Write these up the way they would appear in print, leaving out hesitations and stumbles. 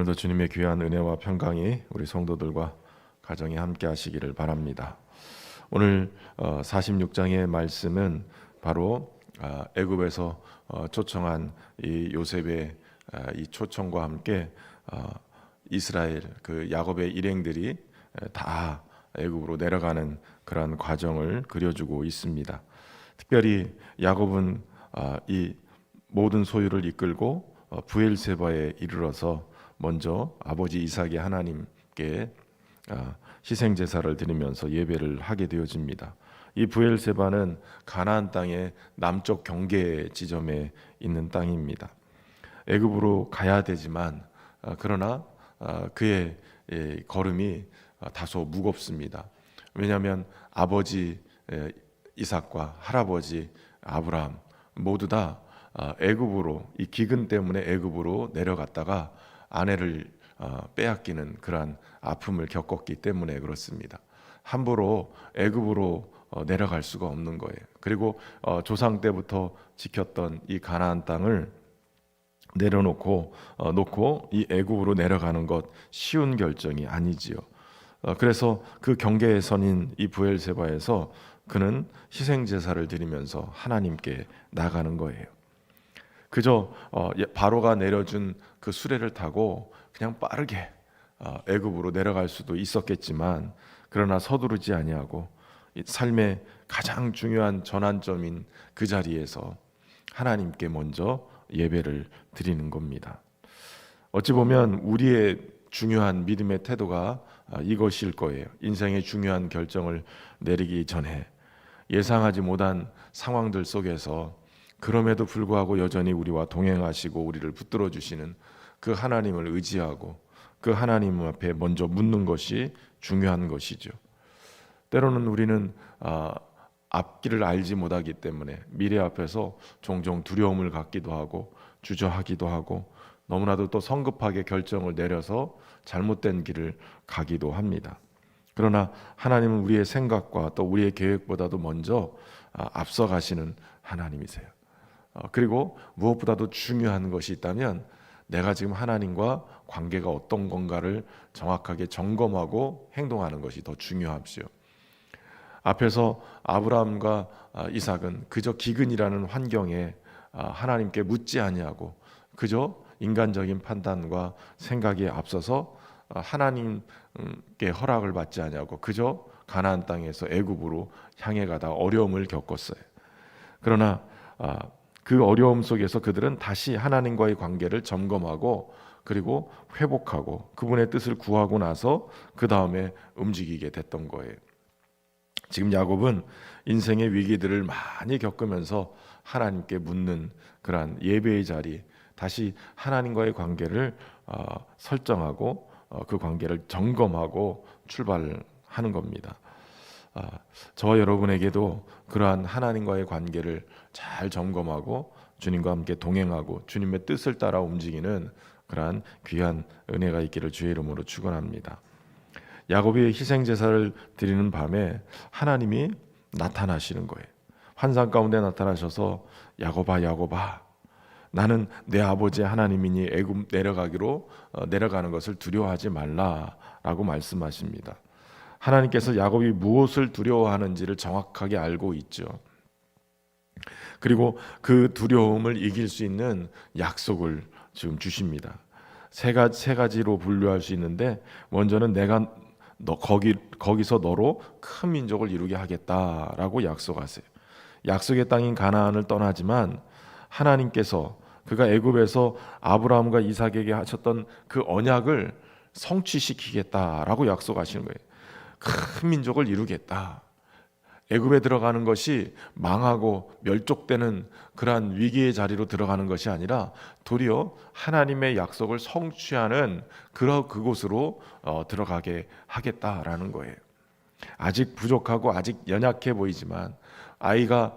오늘도 주님의 귀한 은혜와 평강이 우리 성도들과 가정에 함께 하시기를 바랍니다. 오늘 46장의 말씀은 바로 애굽에서 초청한 이 요셉의 이 초청과 함께 이스라엘 그 야곱의 일행들이 다 애굽으로 내려가는 그러한 과정을 그려주고 있습니다. 특별히 야곱은 이 모든 소유를 이끌고 브엘세바에 이르러서 먼저 아버지 이삭의 하나님께 희생 제사를 드리면서 예배를 하게 되어집니다. 이 브엘세바는 가나안 땅의 남쪽 경계 지점에 있는 땅입니다. 애굽으로 가야 되지만 그러나 그의 걸음이 다소 무겁습니다. 왜냐하면 아버지 이삭과 할아버지 아브라함 모두 다 애굽으로 이 기근 때문에 애굽으로 내려갔다가 아내를 빼앗기는 그러한 아픔을 겪었기 때문에 그렇습니다. 함부로 애굽으로 내려갈 수가 없는 거예요. 그리고 조상 때부터 지켰던 이 가나안 땅을 내려놓고 이 애굽으로 내려가는 것 쉬운 결정이 아니지요. 그래서 그 경계의 선인 이 브엘세바에서 그는 희생 제사를 드리면서 하나님께 나가는 거예요. 그저 바로가 내려준 그 수레를 타고 그냥 빠르게 애굽으로 내려갈 수도 있었겠지만 그러나 서두르지 아니하고 삶의 가장 중요한 전환점인 그 자리에서 하나님께 먼저 예배를 드리는 겁니다. 어찌 보면 우리의 중요한 믿음의 태도가 이것일 거예요. 인생의 중요한 결정을 내리기 전에 예상하지 못한 상황들 속에서 그럼에도 불구하고 여전히 우리와 동행하시고 우리를 붙들어 주시는 그 하나님을 의지하고 그 하나님 앞에 먼저 묻는 것이 중요한 것이죠. 때로는 우리는 앞길을 알지 못하기 때문에 미래 앞에서 종종 두려움을 갖기도 하고 주저하기도 하고 너무나도 또 성급하게 결정을 내려서 잘못된 길을 가기도 합니다. 그러나 하나님은 우리의 생각과 또 우리의 계획보다도 먼저 앞서 가시는 하나님이세요. 그리고 무엇보다도 중요한 것이 있다면 내가 지금 하나님과 관계가 어떤 건가를 정확하게 점검하고 행동하는 것이 더 중요합시오. 앞에서 아브라함과 이삭은 그저 기근이라는 환경에 하나님께 묻지 아니하고 그저 인간적인 판단과 생각에 앞서서 하나님께 허락을 받지 아니하고 그저 가나안 땅에서 애굽으로 향해 가다 어려움을 겪었어요. 그러나 그 어려움 속에서 그들은 다시 하나님과의 관계를 점검하고 그리고 회복하고 그분의 뜻을 구하고 나서 그 다음에 움직이게 됐던 거예요. 지금 야곱은 인생의 위기들을 많이 겪으면서 하나님께 묻는 그러한 예배의 자리, 다시 하나님과의 관계를 설정하고 그 관계를 점검하고 출발하는 겁니다. 저와 여러분에게도 그러한 하나님과의 관계를 잘 점검하고 주님과 함께 동행하고 주님의 뜻을 따라 움직이는 그러한 귀한 은혜가 있기를 주의 이름으로 축원합니다. 야곱이 희생 제사를 드리는 밤에 하나님이 나타나시는 거예요. 환상 가운데 나타나셔서 야곱아 야곱아 나는 내 아버지의 하나님이니 애굽 내려가는 것을 두려워하지 말라라고 말씀하십니다. 하나님께서 야곱이 무엇을 두려워하는지를 정확하게 알고 있죠. 그리고 그 두려움을 이길 수 있는 약속을 지금 주십니다. 세 가지로 분류할 수 있는데 먼저는 내가 거기서 너로 큰 민족을 이루게 하겠다라고 약속하세요. 약속의 땅인 가나안을 떠나지만 하나님께서 그가 애굽에서 아브라함과 이삭에게 하셨던 그 언약을 성취시키겠다라고 약속하시는 거예요. 큰 민족을 이루겠다. 애굽에 들어가는 것이 망하고 멸족되는 그러한 위기의 자리로 들어가는 것이 아니라 도리어 하나님의 약속을 성취하는 그곳으로 들어가게 하겠다라는 거예요. 아직 부족하고 아직 연약해 보이지만 아이가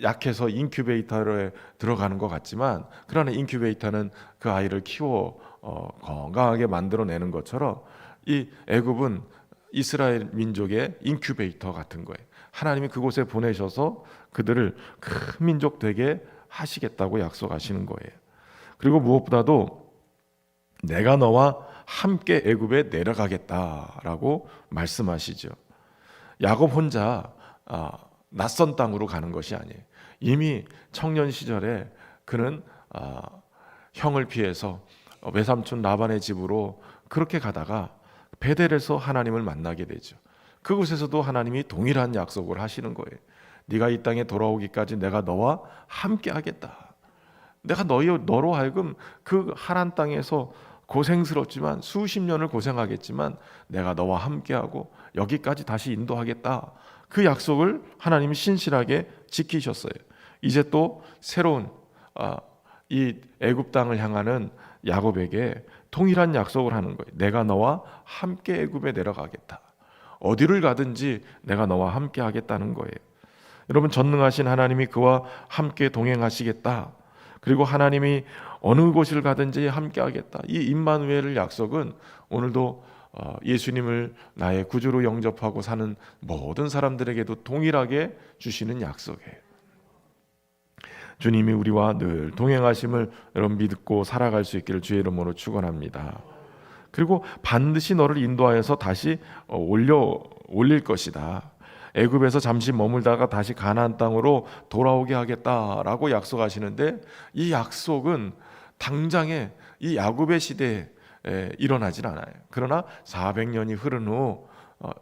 약해서 인큐베이터에 들어가는 것 같지만 그러나 인큐베이터는 그 아이를 키워 건강하게 만들어내는 것처럼 이 애굽은 이스라엘 민족의 인큐베이터 같은 거예요. 하나님이 그곳에 보내셔서 그들을 큰 민족 되게 하시겠다고 약속하시는 거예요. 그리고 무엇보다도 내가 너와 함께 애굽에 내려가겠다라고 말씀하시죠. 야곱 혼자 낯선 땅으로 가는 것이 아니에요. 이미 청년 시절에 그는 형을 피해서 외삼촌 라반의 집으로 그렇게 가다가 베델에서 하나님을 만나게 되죠. 그곳에서도 하나님이 동일한 약속을 하시는 거예요. 네가 이 땅에 돌아오기까지 내가 너와 함께 하겠다. 내가 너로 하여금 그 하란 땅에서 고생스럽지만 수십 년을 고생하겠지만 내가 너와 함께하고 여기까지 다시 인도하겠다. 그 약속을 하나님이 신실하게 지키셨어요. 이제 또 새로운 이 애굽 땅을 향하는 야곱에게 동일한 약속을 하는 거예요. 내가 너와 함께 애굽에 내려가겠다. 어디를 가든지 내가 너와 함께 하겠다는 거예요. 여러분, 전능하신 하나님이 그와 함께 동행하시겠다. 그리고 하나님이 어느 곳을 가든지 함께 하겠다. 이 임마누엘 약속은 오늘도 예수님을 나의 구주로 영접하고 사는 모든 사람들에게도 동일하게 주시는 약속이에요. 주님이 우리와 늘 동행하심을 여러분 믿고 살아갈 수 있기를 주의 이름으로 축원합니다. 그리고 반드시 너를 인도하여서 다시 올릴 것이다. 애굽에서 잠시 머물다가 다시 가나안 땅으로 돌아오게 하겠다라고 약속하시는데, 이 약속은 당장에 이 야곱의 시대에 일어나질 않아요. 그러나 400년이 흐른 후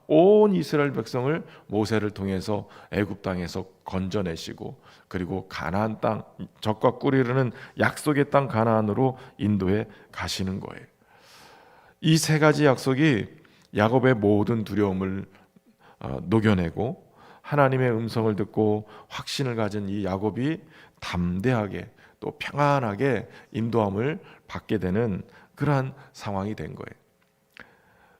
온 이스라엘 백성을 모세를 통해서 애굽 땅에서 건져내시고, 그리고 가나안 땅, 젖과 꿀이 흐르는 약속의 땅 가나안으로 인도해 가시는 거예요. 이 세 가지 약속이 야곱의 모든 두려움을 녹여내고 하나님의 음성을 듣고 확신을 가진 이 야곱이 담대하게 또 평안하게 인도함을 받게 되는 그러한 상황이 된 거예요.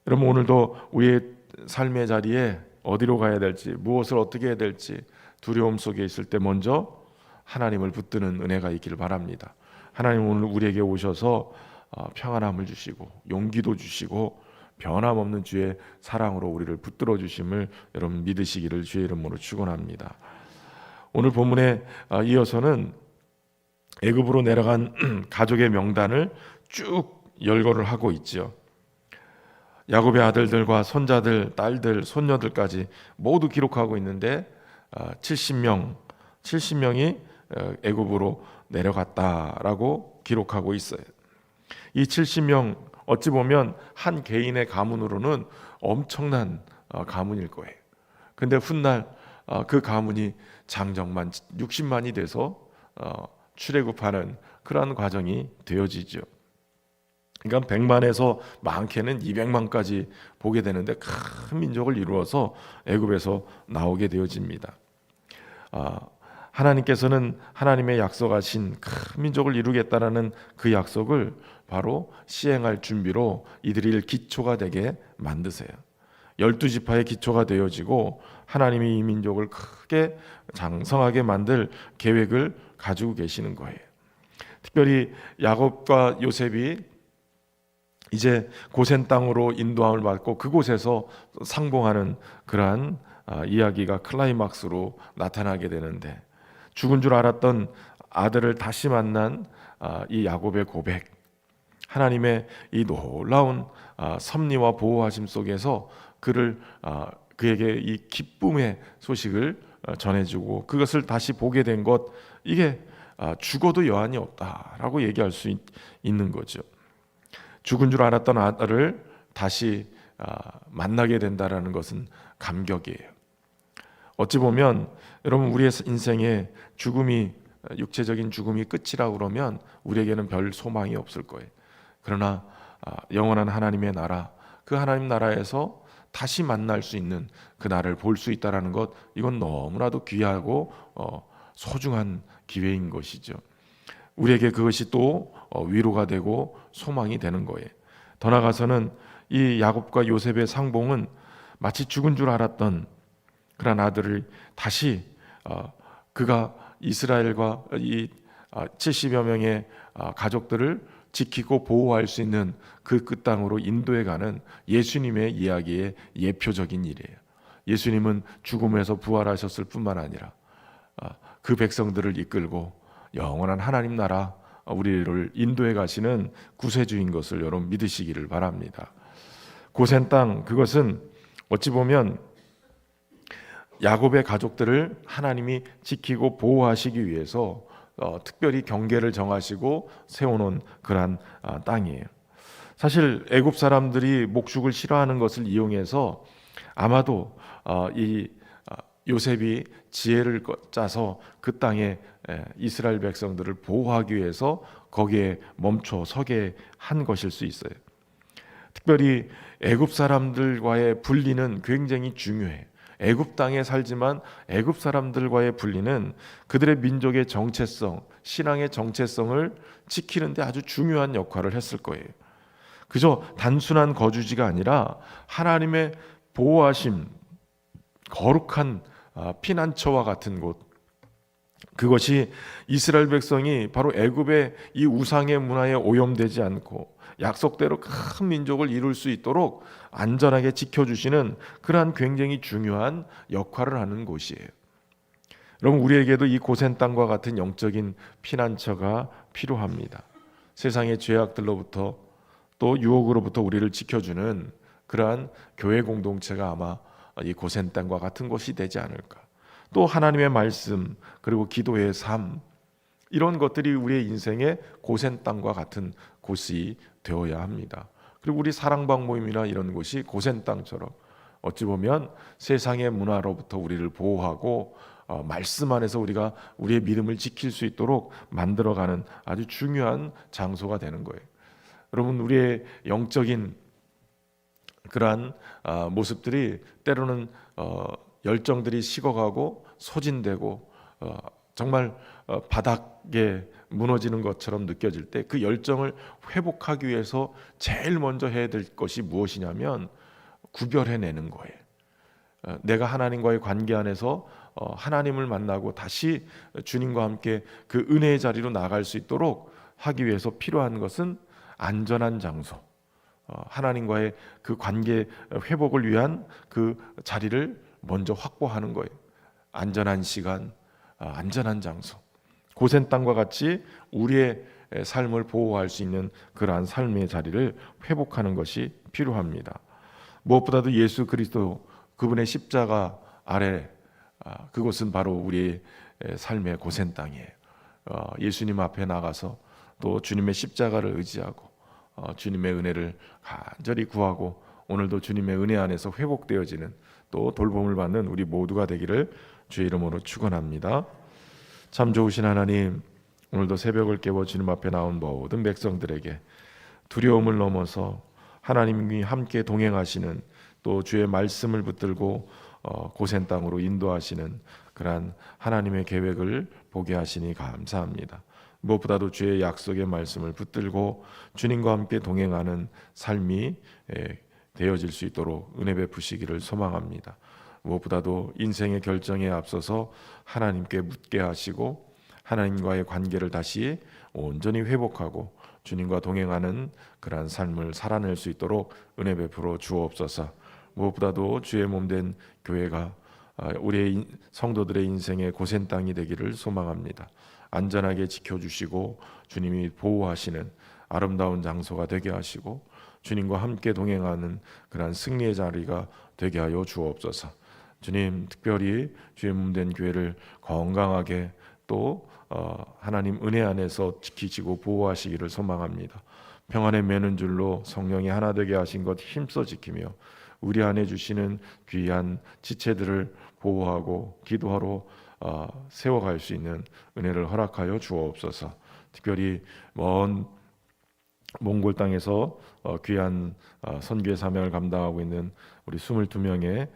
여러분, 오늘도 우리의 삶의 자리에 어디로 가야 될지, 무엇을 어떻게 해야 될지 두려움 속에 있을 때 먼저 하나님을 붙드는 은혜가 있기를 바랍니다. 하나님 오늘 우리에게 오셔서 평안함을 주시고 용기도 주시고 변함없는 주의 사랑으로 우리를 붙들어 주심을 여러분 믿으시기를 주의 이름으로 축원합니다. 오늘 본문에 이어서는 애굽으로 내려간 가족의 명단을 쭉 열거를 하고 있죠. 야곱의 아들들과 손자들, 딸들, 손녀들까지 모두 기록하고 있는데 70명이 애굽으로 내려갔다라고 기록하고 있어요. 이 70명 어찌 보면 한 개인의 가문으로는 엄청난 가문일 거예요. 근데 훗날 그 가문이 장정만 60만이 돼서 출애굽하는 그러한 과정이 되어지죠. 그러니까 100만에서 많게는 200만까지 보게 되는데 큰 민족을 이루어서 애굽에서 나오게 되어집니다. 하나님께서는 하나님의 약속하신 큰 민족을 이루겠다라는 그 약속을 바로 시행할 준비로 이들이 기초가 되게 만드세요. 12지파의 기초가 되어지고 하나님이 이 민족을 크게 장성하게 만들 계획을 가지고 계시는 거예요. 특별히 야곱과 요셉이 이제 고센 땅으로 인도함을 받고 그곳에서 상봉하는 그러한 이야기가 클라이막스로 나타나게 되는데, 죽은 줄 알았던 아들을 다시 만난 이 야곱의 고백, 하나님의 이 놀라운 섭리와 보호하심 속에서 그에게 이 기쁨의 소식을 전해주고 그것을 다시 보게 된 것, 이게 죽어도 여한이 없다라고 얘기할 수 있는 거죠. 죽은 줄 알았던 아들을 다시 만나게 된다라는 것은 감격이에요. 어찌 보면 여러분, 우리의 인생에 죽음이, 육체적인 죽음이 끝이라고 그러면 우리에게는 별 소망이 없을 거예요. 그러나 영원한 하나님의 나라, 그 하나님 나라에서 다시 만날 수 있는 그 날을 볼 수 있다는 것, 이건 너무나도 귀하고 소중한 기회인 것이죠. 우리에게 그것이 또 위로가 되고 소망이 되는 거예요. 더 나아가서는 이 야곱과 요셉의 상봉은 마치 죽은 줄 알았던 그런 아들을 다시 그가 이스라엘과 이 70여 명의 가족들을 지키고 보호할 수 있는 그 땅으로 인도해가는 예수님의 이야기의 예표적인 일이에요. 예수님은 죽음에서 부활하셨을 뿐만 아니라 그 백성들을 이끌고 영원한 하나님 나라, 우리를 인도해 가시는 구세주인 것을 여러분 믿으시기를 바랍니다. 고센 땅, 그것은 어찌 보면 야곱의 가족들을 하나님이 지키고 보호하시기 위해서 특별히 경계를 정하시고 세워놓은 그러한 땅이에요. 사실 애굽 사람들이 목축을 싫어하는 것을 이용해서 아마도 이 요셉이 지혜를 짜서 그 땅에 이스라엘 백성들을 보호하기 위해서 거기에 멈춰 서게 한 것일 수 있어요. 특별히 애굽 사람들과의 분리는 굉장히 중요해요. 애굽 땅에 살지만 애굽 사람들과의 분리는 그들의 민족의 정체성, 신앙의 정체성을 지키는데 아주 중요한 역할을 했을 거예요. 그저 단순한 거주지가 아니라 하나님의 보호하심, 거룩한 피난처와 같은 곳, 그것이 이스라엘 백성이 바로 애굽의 이 우상의 문화에 오염되지 않고 약속대로 큰 민족을 이룰 수 있도록 안전하게 지켜주시는 그러한 굉장히 중요한 역할을 하는 곳이에요. 여러분, 우리에게도 이 고센 땅과 같은 영적인 피난처가 필요합니다. 세상의 죄악들로부터 또 유혹으로부터 우리를 지켜주는 그러한 교회 공동체가 아마 이 고센 땅과 같은 곳이 되지 않을까. 또 하나님의 말씀, 그리고 기도의 삶, 이런 것들이 우리의 인생의 고센 땅과 같은 곳이 되어야 합니다. 그리고 우리 사랑방 모임이나 이런 곳이 고센 땅처럼 어찌 보면 세상의 문화로부터 우리를 보호하고 말씀 안에서 우리가 우리의 믿음을 지킬 수 있도록 만들어가는 아주 중요한 장소가 되는 거예요. 여러분, 우리의 영적인 그러한 모습들이 때로는 열정들이 식어가고 소진되고 정말 바닥에 무너지는 것처럼 느껴질 때 그 열정을 회복하기 위해서 제일 먼저 해야 될 것이 무엇이냐면 구별해내는 거예요. 내가 하나님과의 관계 안에서 하나님을 만나고 다시 주님과 함께 그 은혜의 자리로 나아갈 수 있도록 하기 위해서 필요한 것은 안전한 장소, 하나님과의 그 관계 회복을 위한 그 자리를 먼저 확보하는 거예요. 안전한 시간, 안전한 장소, 고센 땅과 같이 우리의 삶을 보호할 수 있는 그러한 삶의 자리를 회복하는 것이 필요합니다. 무엇보다도 예수 그리스도 그분의 십자가 아래, 그곳은 바로 우리의 삶의 고센 땅이에요. 예수님 앞에 나가서 또 주님의 십자가를 의지하고 주님의 은혜를 간절히 구하고 오늘도 주님의 은혜 안에서 회복되어지는 또 돌봄을 받는 우리 모두가 되기를 주의 이름으로 축원합니다. 참 좋으신 하나님, 오늘도 새벽을 깨워 주님 앞에 나온 모든 백성들에게 두려움을 넘어서 하나님이 함께 동행하시는 또 주의 말씀을 붙들고 고센 땅으로 인도하시는 그러한 하나님의 계획을 보게 하시니 감사합니다. 무엇보다도 주의 약속의 말씀을 붙들고 주님과 함께 동행하는 삶이 되어질 수 있도록 은혜 베푸시기를 소망합니다. 무엇보다도 인생의 결정에 앞서서 하나님께 묻게 하시고 하나님과의 관계를 다시 온전히 회복하고 주님과 동행하는 그러한 삶을 살아낼 수 있도록 은혜 베풀어 주옵소서. 무엇보다도 주의 몸된 교회가 우리의 성도들의 인생의 고센 땅이 되기를 소망합니다. 안전하게 지켜주시고 주님이 보호하시는 아름다운 장소가 되게 하시고 주님과 함께 동행하는 그러한 승리의 자리가 되게 하여 주옵소서. 주님, 특별히 주의 몸된 교회를 건강하게 또 하나님 은혜 안에서 지키시고 보호하시기를 소망합니다. 평안에 매는 줄로 성령이 하나 되게 하신 것 힘써 지키며 우리 안에 주시는 귀한 지체들을 보호하고 기도하러 세워갈 수 있는 은혜를 허락하여 주옵소서. 특별히 먼 몽골 땅에서 귀한 선교의 사명을 감당하고 있는 우리 22명의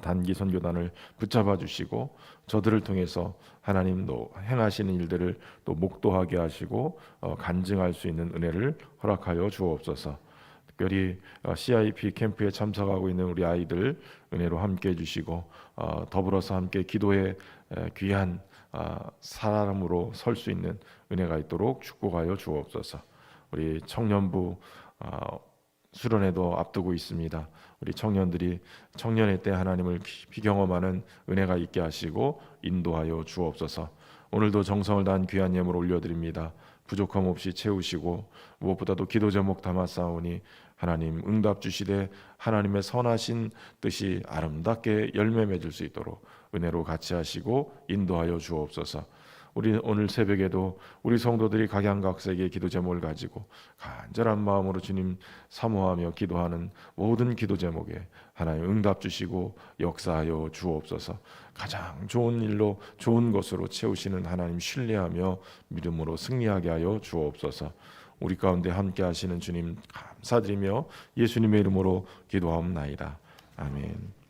단기 선교단을 붙잡아 주시고 저들을 통해서 하나님도 행하시는 일들을 또 목도하게 하시고 간증할 수 있는 은혜를 허락하여 주옵소서. 특별히 CIP 캠프에 참석하고 있는 우리 아이들 은혜로 함께 해주시고 더불어서 함께 기도의 귀한 사람으로 설 수 있는 은혜가 있도록 축복하여 주옵소서. 우리 청년부 수련회도 앞두고 있습니다. 우리 청년들이 청년의 때 하나님을 깊이 경험하는 은혜가 있게 하시고 인도하여 주옵소서. 오늘도 정성을 다한 귀한 예물 올려드립니다. 부족함 없이 채우시고 무엇보다도 기도 제목 담아 싸우니 하나님 응답 주시되 하나님의 선하신 뜻이 아름답게 열매 맺을 수 있도록 은혜로 같이 하시고 인도하여 주옵소서. 우리 오늘 새벽에도 우리 성도들이 각양각색의 기도 제목을 가지고 간절한 마음으로 주님 사모하며 기도하는 모든 기도 제목에 하나님 응답 주시고 역사하여 주옵소서. 가장 좋은 일로 좋은 것으로 채우시는 하나님 신뢰하며 믿음으로 승리하게 하여 주옵소서. 우리 가운데 함께 하시는 주님 감사드리며 예수님의 이름으로 기도하옵나이다. 아멘.